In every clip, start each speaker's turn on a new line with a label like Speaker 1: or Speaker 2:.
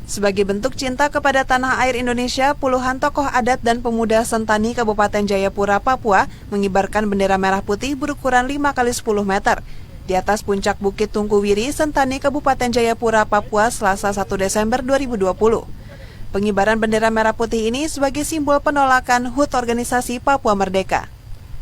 Speaker 1: Sebagai bentuk cinta kepada tanah air Indonesia, puluhan tokoh adat dan pemuda Sentani Kabupaten Jayapura, Papua mengibarkan bendera merah putih berukuran 5 x 10 meter di atas puncak Bukit Tungkuwiri, Sentani Kabupaten Jayapura, Papua, Selasa 1 Desember 2020. Pengibaran bendera merah putih ini sebagai simbol penolakan HUT organisasi Papua Merdeka.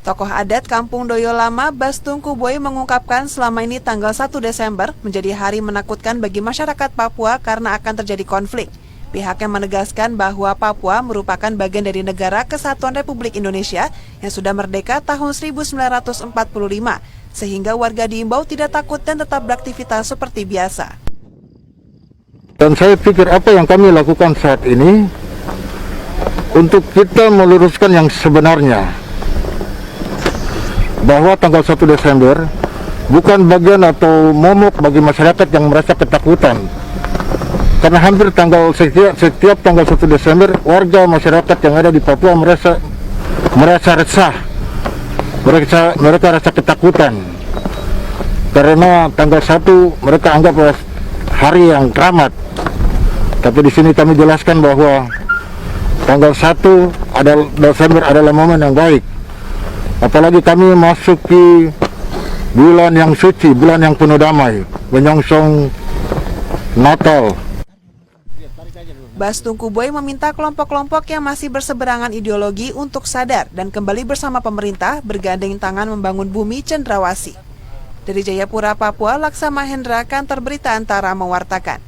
Speaker 1: Tokoh adat Kampung Doyo Lama, Bas Tungkuboy, mengungkapkan selama ini tanggal 1 Desember menjadi hari menakutkan bagi masyarakat Papua karena akan terjadi konflik. Pihaknya menegaskan bahwa Papua merupakan bagian dari Negara Kesatuan Republik Indonesia yang sudah merdeka tahun 1945, sehingga warga diimbau tidak takut dan tetap beraktivitas seperti biasa.
Speaker 2: Dan saya pikir apa yang kami lakukan saat ini untuk kita meluruskan yang sebenarnya, bahwa tanggal 1 Desember bukan bagian atau momok bagi masyarakat yang merasa ketakutan. Karena hampir setiap tanggal 1 Desember warga masyarakat yang ada di Papua merasa resah. Mereka rasa ketakutan. Karena tanggal 1 mereka anggap hari yang keramat. Tapi di sini kami jelaskan bahwa tanggal 1 Desember adalah momen yang baik. Apalagi kami masuki bulan yang suci, bulan yang penuh damai, menyongsong Natal.
Speaker 1: Bas Tungkuboy meminta kelompok-kelompok yang masih berseberangan ideologi untuk sadar dan kembali bersama pemerintah bergandeng tangan membangun bumi cendrawasih. Dari Jayapura, Papua, Laksa Mahendra, Kantor Berita Antara mewartakan.